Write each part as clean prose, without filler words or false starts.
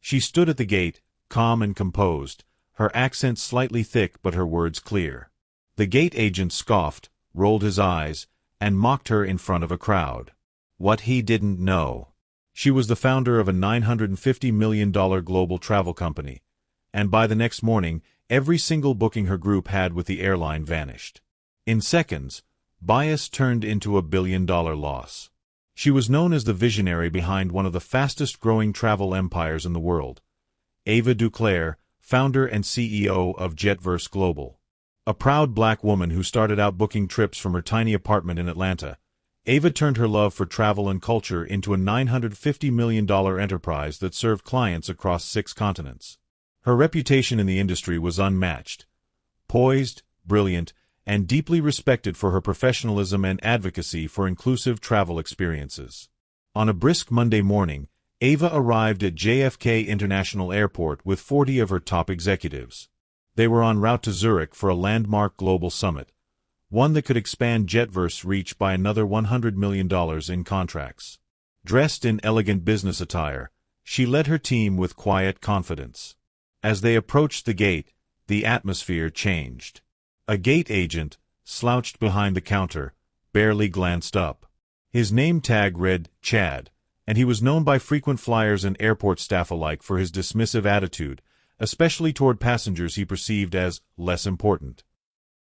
She stood at the gate, calm and composed, her accent slightly thick but her words clear. The gate agent scoffed, rolled his eyes, and mocked her in front of a crowd. What he didn't know. She was the founder of a $950 million global travel company, and by the next morning, every single booking her group had with the airline vanished. In seconds, bias turned into $1 billion loss. She was known as the visionary behind one of the fastest-growing travel empires in the world, Ava Duclair, founder and CEO of Jetverse Global. A proud black woman who started out booking trips from her tiny apartment in Atlanta, Ava turned her love for travel and culture into a $950 million enterprise that served clients across 6 continents. Her reputation in the industry was unmatched. Poised, brilliant, and deeply respected for her professionalism and advocacy for inclusive travel experiences. On a brisk Monday morning, Ava arrived at JFK International Airport with 40 of her top executives. They were en route to Zurich for a landmark global summit, one that could expand Jetverse reach by another $100 million in contracts. Dressed in elegant business attire, she led her team with quiet confidence. As they approached the gate, the atmosphere changed. A gate agent, slouched behind the counter, barely glanced up. His name tag read Chad, and he was known by frequent flyers and airport staff alike for his dismissive attitude, especially toward passengers he perceived as less important.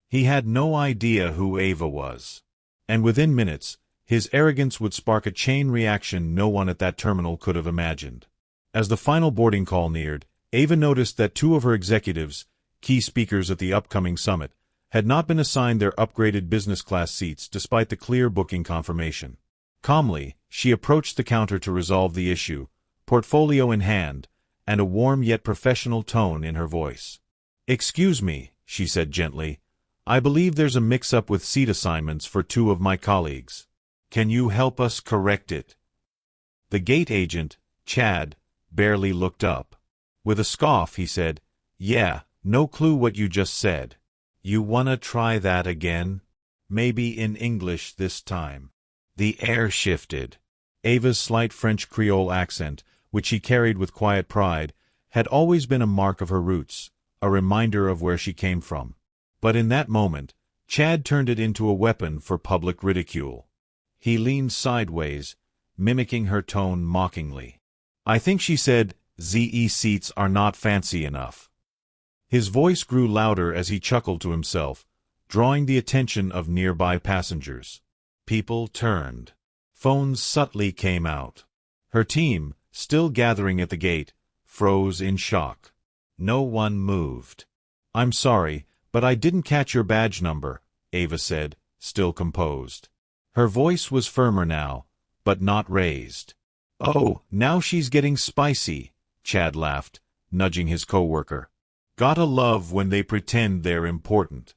He had no idea who Ava was. And within minutes, his arrogance would spark a chain reaction no one at that terminal could have imagined. As the final boarding call neared, Ava noticed that 2 of her executives, key speakers at the upcoming summit, had not been assigned their upgraded business class seats despite the clear booking confirmation. Calmly, she approached the counter to resolve the issue, portfolio in hand, and a warm yet professional tone in her voice. "Excuse me," she said gently, "I believe there's a mix-up with seat assignments for 2 of my colleagues. Can you help us correct it?" The gate agent, Chad, barely looked up. With a scoff, he said, "Yeah, no clue what you just said. You wanna try that again? Maybe in English this time." The air shifted. Ava's slight French Creole accent, which she carried with quiet pride, had always been a mark of her roots, a reminder of where she came from. But in that moment, Chad turned it into a weapon for public ridicule. He leaned sideways, mimicking her tone mockingly. "I think she said, ZE seats are not fancy enough." His voice grew louder as he chuckled to himself, drawing the attention of nearby passengers. People turned. Phones subtly came out. Her team, still gathering at the gate, froze in shock. No one moved. "I'm sorry, but I didn't catch your badge number," Ava said, still composed. Her voice was firmer now, but not raised. "Oh, now she's getting spicy," Chad laughed, nudging his coworker. "Gotta love when they pretend they're important."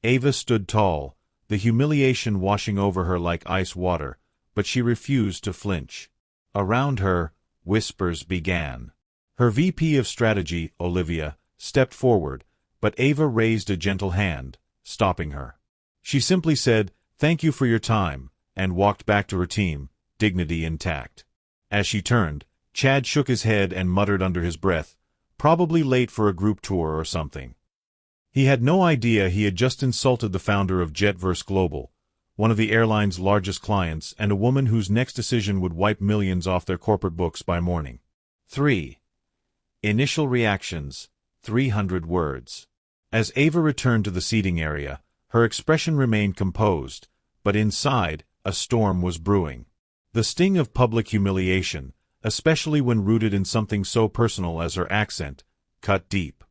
Ava stood tall, the humiliation washing over her like ice water, but she refused to flinch. Around her, whispers began. Her VP of Strategy, Olivia, stepped forward, but Ava raised a gentle hand, stopping her. She simply said, "Thank you for your time," and walked back to her team, dignity intact. As she turned, Chad shook his head and muttered under his breath, probably late for a group tour or something. He had no idea he had just insulted the founder of Jetverse Global, one of the airline's largest clients and a woman whose next decision would wipe millions off their corporate books by morning. 3. Initial reactions, 300 words. As Ava returned to the seating area, her expression remained composed, but inside, a storm was brewing. The sting of public humiliation, especially when rooted in something so personal as her accent, cut deep.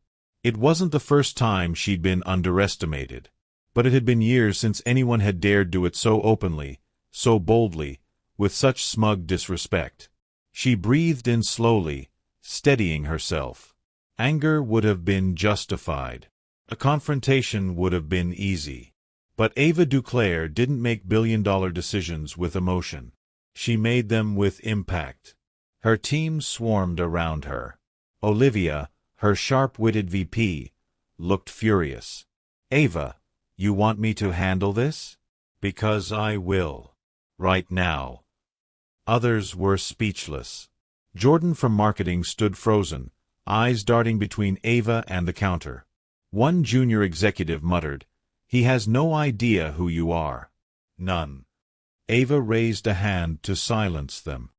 It wasn't the first time she'd been underestimated, but it had been years since anyone had dared do it so openly, so boldly, with such smug disrespect. She breathed in slowly, steadying herself. Anger would have been justified. A confrontation would have been easy. But Ava Duclair didn't make billion-dollar decisions with emotion. She made them with impact. Her team swarmed around her. Olivia, her sharp-witted VP, looked furious. "Ava, you want me to handle this?" "Because I will. Right now." Others were speechless. Jordan from marketing stood frozen, eyes darting between Ava and the counter. One junior executive muttered, "He has no idea who you are." "None." Ava raised a hand to silence them.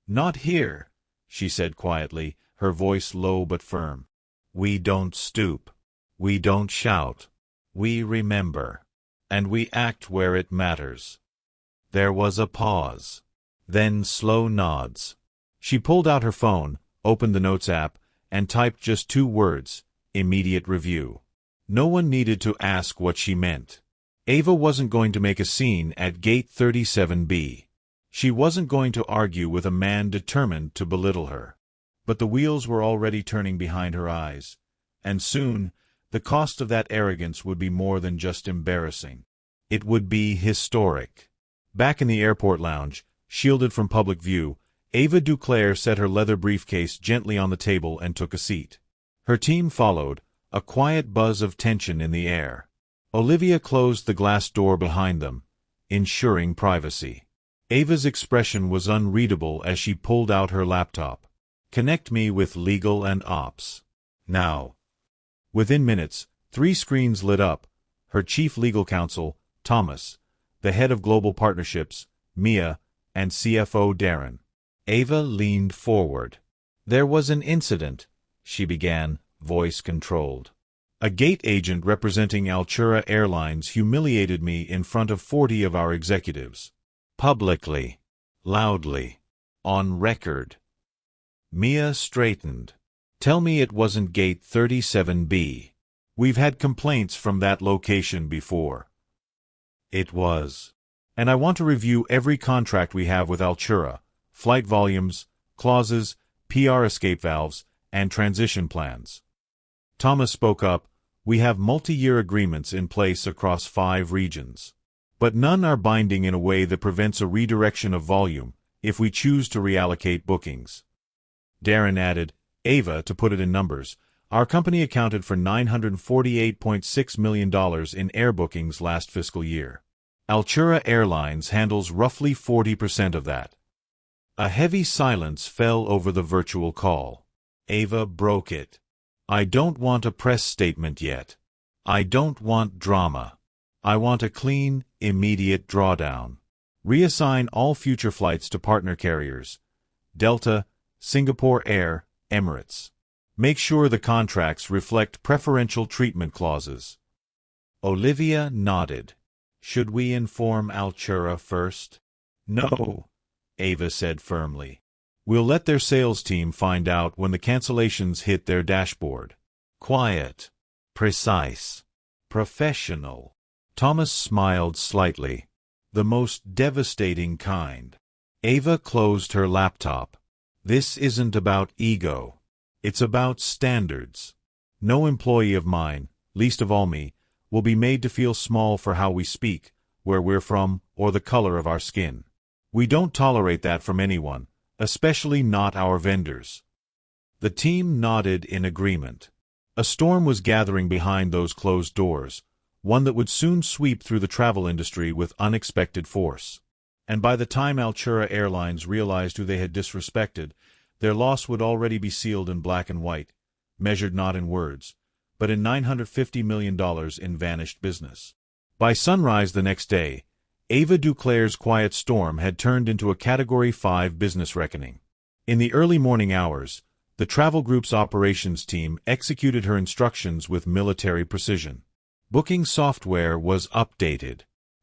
"Not here," she said quietly, her voice low but firm. "We don't stoop. We don't shout. We remember. And we act where it matters." There was a pause. Then slow nods. She pulled out her phone, opened the Notes app, and typed just 2 words, "Immediate review." No one needed to ask what she meant. Ava wasn't going to make a scene at Gate 37B. She wasn't going to argue with a man determined to belittle her. But the wheels were already turning behind her eyes, and soon the cost of that arrogance would be more than just embarrassing. It would be historic. Back in the airport lounge, shielded from public view, Ava Duclair set her leather briefcase gently on the table and took a seat. Her team followed, a quiet buzz of tension in the air. Olivia closed the glass door behind them, ensuring privacy. Ava's expression was unreadable as she pulled out her laptop. "Connect me with legal and ops. Now." Within minutes, 3 screens lit up. Her chief legal counsel, Thomas, the head of global partnerships, Mia, and CFO Darren. Ava leaned forward. "There was an incident," she began, voice controlled. "A gate agent representing Altura Airlines humiliated me in front of 40 of our executives. Publicly. Loudly. On record." Mia straightened. "Tell me it wasn't Gate 37B. We've had complaints from that location before." "It was. And I want to review every contract we have with Altura, flight volumes, clauses, PR escape valves, and transition plans." Thomas spoke up, "We have multi-year agreements in place across 5 regions. But none are binding in a way that prevents a redirection of volume if we choose to reallocate bookings." Darren added, "Ava, to put it in numbers, our company accounted for $948.6 million in air bookings last fiscal year. Altura Airlines handles roughly 40% of that." A heavy silence fell over the virtual call. Ava broke it. "I don't want a press statement yet. I don't want drama. I want a clean, immediate drawdown. Reassign all future flights to partner carriers. Delta, Singapore Air, Emirates. Make sure the contracts reflect preferential treatment clauses." Olivia nodded. "Should we inform Altura first?" "No," Ava said firmly. "We'll let their sales team find out when the cancellations hit their dashboard." Quiet. Precise. Professional. Thomas smiled slightly. "The most devastating kind." Ava closed her laptop. "This isn't about ego. It's about standards. No employee of mine, least of all me, will be made to feel small for how we speak, where we're from, or the color of our skin. We don't tolerate that from anyone, especially not our vendors." The team nodded in agreement. A storm was gathering behind those closed doors, one that would soon sweep through the travel industry with unexpected force. And by the time Altura Airlines realized who they had disrespected, their loss would already be sealed in black and white, measured not in words, but in $950 million in vanished business. By sunrise the next day, Ava Duclair's quiet storm had turned into a Category 5 business reckoning. In the early morning hours, the travel group's operations team executed her instructions with military precision. Booking software was updated.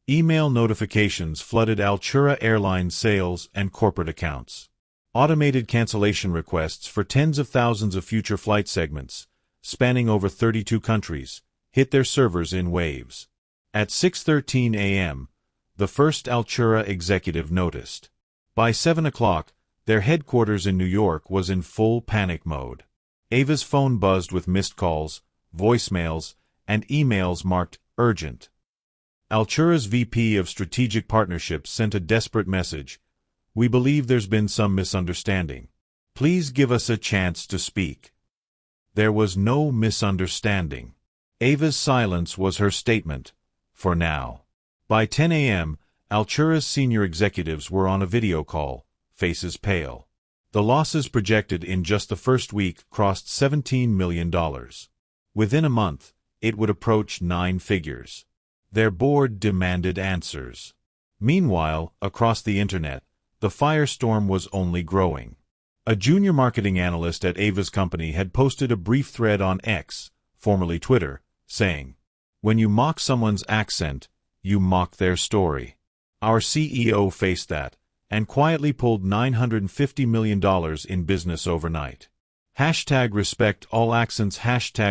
Email notifications flooded Altura Airlines sales and corporate accounts. Automated cancellation requests for tens of thousands of future flight segments, spanning over 32 countries, hit their servers in waves. At 6:13 a.m., the first Altura executive noticed. By 7 o'clock, their headquarters in New York was in full panic mode. Ava's phone buzzed with missed calls, voicemails, and emails marked urgent. Altura's VP of Strategic Partnerships sent a desperate message. "We believe there's been some misunderstanding. Please give us a chance to speak." There was no misunderstanding. Ava's silence was her statement, for now. By 10 a.m., Altura's senior executives were on a video call, faces pale. The losses projected in just the first week crossed $17 million. Within a month, it would approach 9 figures. Their board demanded answers. Meanwhile, across the internet, the firestorm was only growing. A junior marketing analyst at Ava's company had posted a brief thread on X, formerly Twitter, saying, "When you mock someone's accent, you mock their story." Our CEO faced that, and quietly pulled $950 million in business overnight. #respect all accents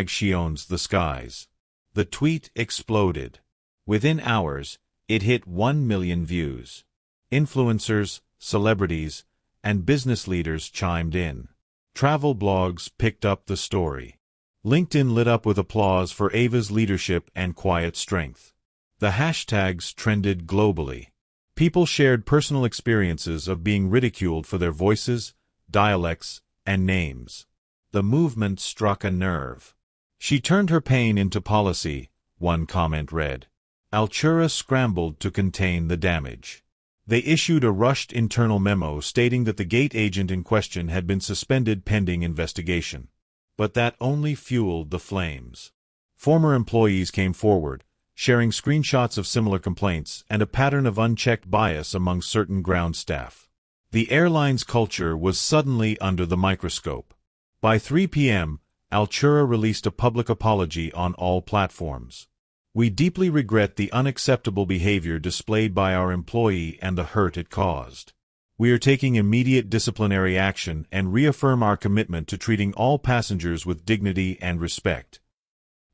#she owns the skies. The tweet exploded. Within hours, it hit 1 million views. Influencers, celebrities, and business leaders chimed in. Travel blogs picked up the story. LinkedIn lit up with applause for Ava's leadership and quiet strength. The hashtags trended globally. People shared personal experiences of being ridiculed for their voices, dialects, and names. The movement struck a nerve. "She turned her pain into policy," one comment read. Altura scrambled to contain the damage. They issued a rushed internal memo stating that the gate agent in question had been suspended pending investigation. But that only fueled the flames. Former employees came forward, sharing screenshots of similar complaints and a pattern of unchecked bias among certain ground staff. The airline's culture was suddenly under the microscope. By 3 p.m., Altura released a public apology on all platforms. "We deeply regret the unacceptable behavior displayed by our employee and the hurt it caused. We are taking immediate disciplinary action and reaffirm our commitment to treating all passengers with dignity and respect."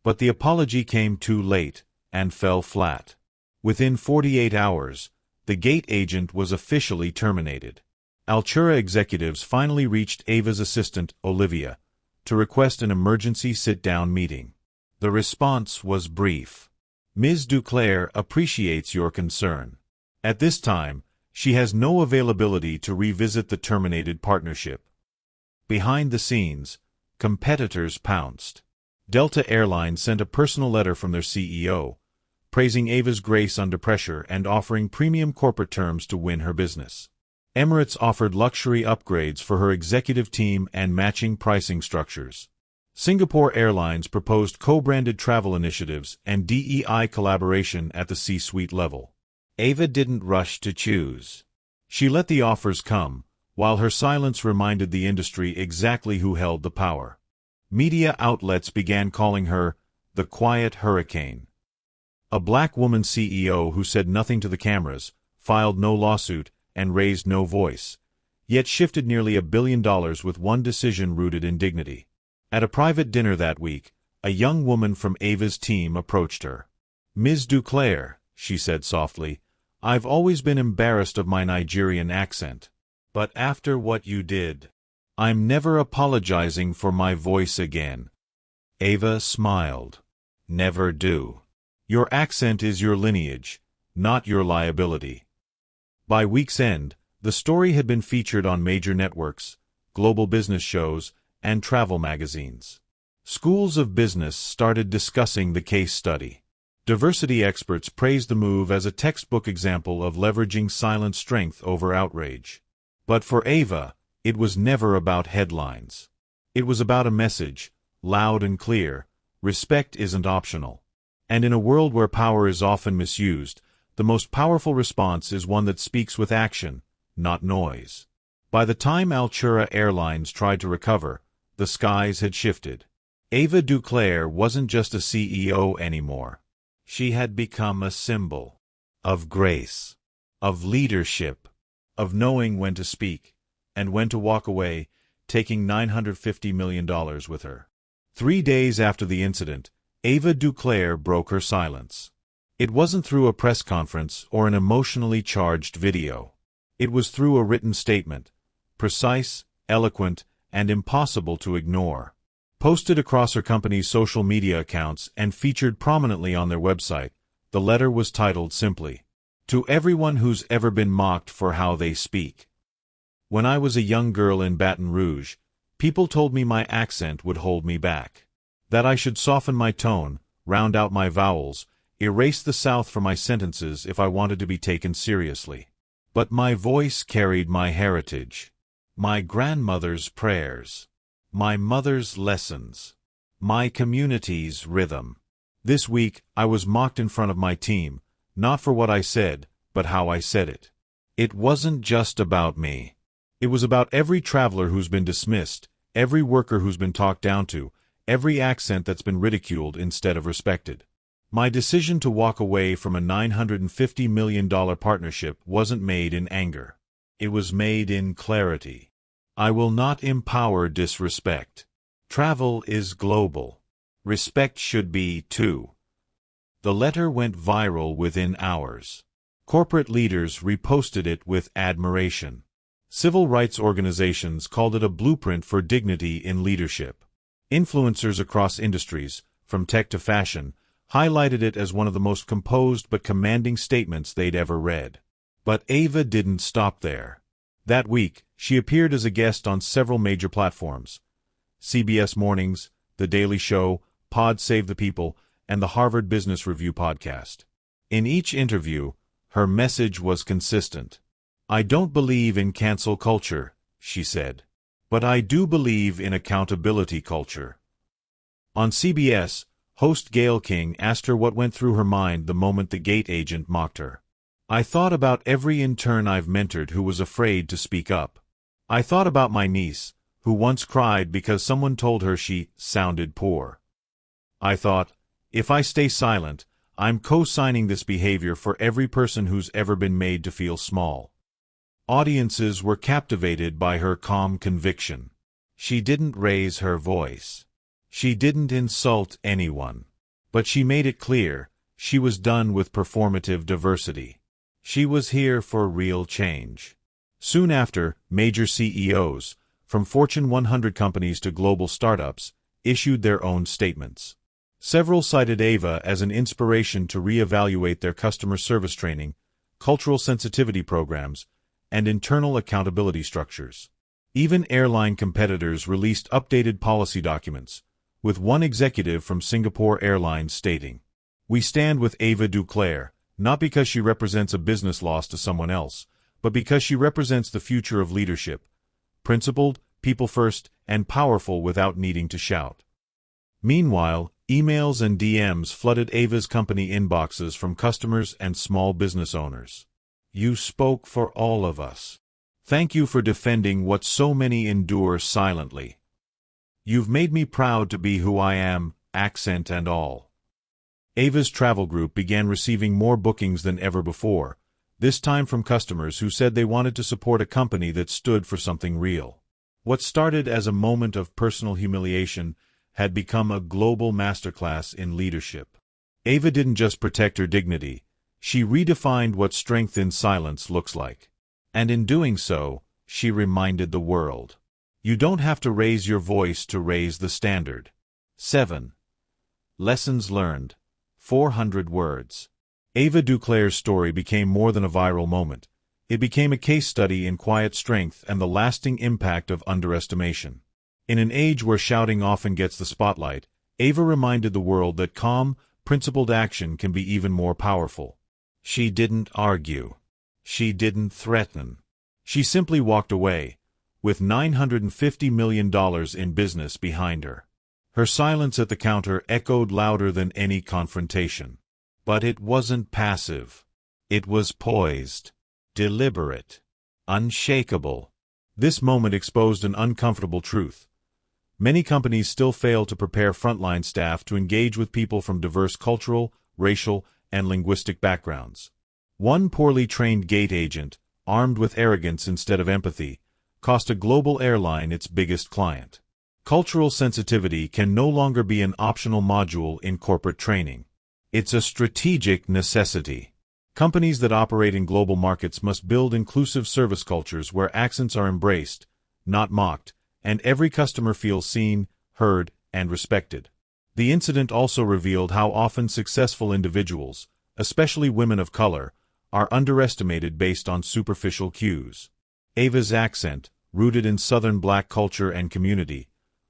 But the apology came too late and fell flat. Within 48 hours, the gate agent was officially terminated. Altura executives finally reached Ava's assistant, Olivia, to request an emergency sit-down meeting. The response was brief. "Ms. Duclair appreciates your concern. At this time, she has no availability to revisit the terminated partnership." Behind the scenes, competitors pounced. Delta Airlines sent a personal letter from their CEO, praising Ava's grace under pressure and offering premium corporate terms to win her business. Emirates offered luxury upgrades for her executive team and matching pricing structures. Singapore Airlines proposed co-branded travel initiatives and DEI collaboration at the C-suite level. Ava didn't rush to choose. She let the offers come, while her silence reminded the industry exactly who held the power. Media outlets began calling her the quiet hurricane. A black woman CEO who said nothing to the cameras, filed no lawsuit, and raised no voice, yet shifted nearly $1 billion with one decision rooted in dignity. At a private dinner that week, a young woman from Ava's team approached her. "Ms. Duclair," she said softly, "I've always been embarrassed of my Nigerian accent. But after what you did, I'm never apologizing for my voice again." Ava smiled. "Never do. Your accent is your lineage, not your liability." By week's end, the story had been featured on major networks, global business shows, and travel magazines. Schools of business started discussing the case study. Diversity experts praised the move as a textbook example of leveraging silent strength over outrage. But for Ava, it was never about headlines. It was about a message, loud and clear: respect isn't optional. And in a world where power is often misused, the most powerful response is one that speaks with action, not noise. By the time Altura Airlines tried to recover, the skies had shifted. Ava Duclair wasn't just a CEO anymore. She had become a symbol of grace, of leadership, of knowing when to speak and when to walk away, taking $950 million with her. 3 days after the incident, Ava Duclair broke her silence. It wasn't through a press conference or an emotionally charged video. It was through a written statement, precise, eloquent, and impossible to ignore. Posted across her company's social media accounts and featured prominently on their website, the letter was titled simply, "To everyone who's ever been mocked for how they speak. When I was a young girl in Baton Rouge, people told me my accent would hold me back. That I should soften my tone, round out my vowels, erase the South from my sentences if I wanted to be taken seriously. But my voice carried my heritage. My grandmother's prayers. My mother's lessons. My community's rhythm. This week, I was mocked in front of my team, not for what I said, but how I said it. It wasn't just about me. It was about every traveler who's been dismissed, every worker who's been talked down to, every accent that's been ridiculed instead of respected. My decision to walk away from a $950 million partnership wasn't made in anger. It was made in clarity. I will not empower disrespect. Travel is global. Respect should be, too. The letter went viral within hours. Corporate leaders reposted it with admiration. Civil rights organizations called it a blueprint for dignity in leadership. Influencers across industries, from tech to fashion, highlighted it as one of the most composed but commanding statements they'd ever read. But Ava didn't stop there. That week, she appeared as a guest on several major platforms: CBS Mornings, The Daily Show, Pod Save the People, and the Harvard Business Review podcast. In each interview, her message was consistent. I don't believe in cancel culture, she said. But I do believe in accountability culture. On CBS, host Gayle King asked her what went through her mind the moment the gate agent mocked her. I thought about every intern I've mentored who was afraid to speak up. I thought about my niece, who once cried because someone told her she sounded poor. I thought, if I stay silent, I'm co-signing this behavior for every person who's ever been made to feel small. Audiences were captivated by her calm conviction. She didn't raise her voice. She didn't insult anyone. But she made it clear she was done with performative diversity. She was here for real change. Soon after, major CEOs, from Fortune 100 companies to global startups, issued their own statements. Several cited Ava as an inspiration to reevaluate their customer service training, cultural sensitivity programs, and internal accountability structures. Even airline competitors released updated policy documents, with one executive from Singapore Airlines stating, "We stand with Ava Duclair, not because she represents a business loss to someone else, but because she represents the future of leadership, principled, people-first, and powerful without needing to shout." Meanwhile, emails and DMs flooded Ava's company inboxes from customers and small business owners. You spoke for all of us. Thank you for defending what so many endure silently. You've made me proud to be who I am, accent and all. Ava's travel group began receiving more bookings than ever before, this time from customers who said they wanted to support a company that stood for something real. What started as a moment of personal humiliation had become a global masterclass in leadership. Ava didn't just protect her dignity, she redefined what strength in silence looks like. And in doing so, she reminded the world. You don't have to raise your voice to raise the standard. 7. Lessons learned. 400 words. Ava Duclair's story became more than a viral moment. It became a case study in quiet strength and the lasting impact of underestimation. In an age where shouting often gets the spotlight, Ava reminded the world that calm, principled action can be even more powerful. She didn't argue. She didn't threaten. She simply walked away, with $950 million in business behind her. Her silence at the counter echoed louder than any confrontation. But it wasn't passive. It was poised, deliberate, unshakable. This moment exposed an uncomfortable truth. Many companies still fail to prepare frontline staff to engage with people from diverse cultural, racial, and linguistic backgrounds. One poorly trained gate agent, armed with arrogance instead of empathy, cost a global airline its biggest client. Cultural sensitivity can no longer be an optional module in corporate training. It's a strategic necessity. Companies that operate in global markets must build inclusive service cultures where accents are embraced, not mocked, and every customer feels seen, heard, and respected. The incident also revealed how often successful individuals, especially women of color, are underestimated based on superficial cues. Ava's accent, rooted in Southern black culture and community,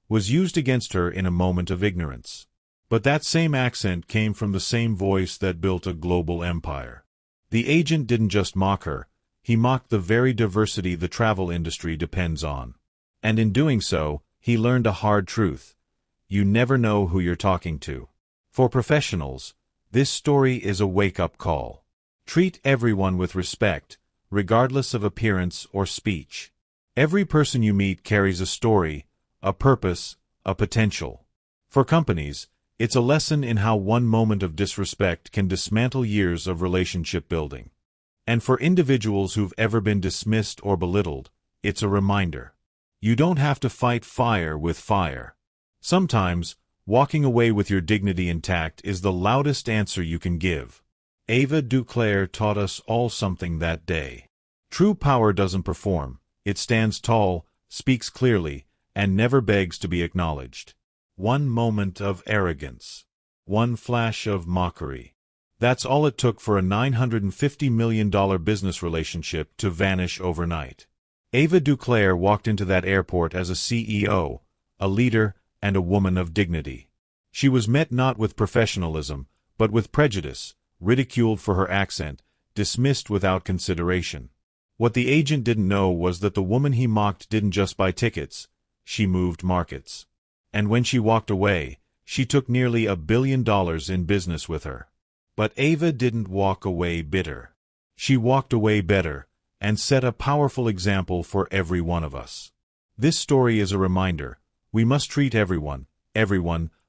was used against her in a moment of ignorance. But that same accent came from the same voice that built a global empire. The agent didn't just mock her, He mocked the very diversity the travel industry depends on. And in doing so, he learned a hard truth. You never know who you're talking to. For professionals, this story is a wake-up call. Treat everyone with respect, regardless of appearance or speech. Every person you meet carries a story, a purpose, a potential. For companies, it's a lesson in how one moment of disrespect can dismantle years of relationship building. And for individuals who've ever been dismissed or belittled, it's a reminder. You don't have to fight fire with fire. Sometimes, walking away with your dignity intact is the loudest answer you can give. Ava Duclair taught us all something that day. True power doesn't perform. It stands tall, speaks clearly, and never begs to be acknowledged. One moment of arrogance. One flash of mockery. That's all it took for a $950 million business relationship to vanish overnight. Ava Duclair walked into that airport as a CEO, a leader, and a woman of dignity. She was met not with professionalism, but with prejudice, ridiculed for her accent, dismissed without consideration. What the agent didn't know was that the woman he mocked didn't just buy tickets, she moved markets. And when she walked away, she took nearly $1 billion in business with her. But Ava didn't walk away bitter. She walked away better, and set a powerful example for every one of us. This story is a reminder. We must treat everyone,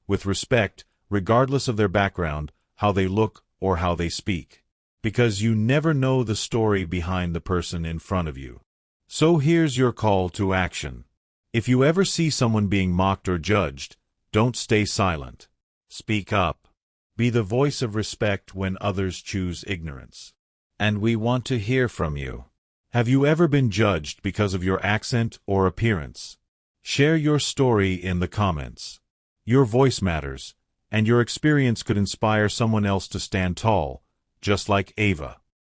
with respect, regardless of their background, how they look, or how they speak. Because you never know the story behind the person in front of you. So here's your call to action. If you ever see someone being mocked or judged, don't stay silent. Speak up. Be the voice of respect when others choose ignorance. And we want to hear from you. Have you ever been judged because of your accent or appearance? Share your story in the comments. Your voice matters, and your experience could inspire someone else to stand tall, just like Ava.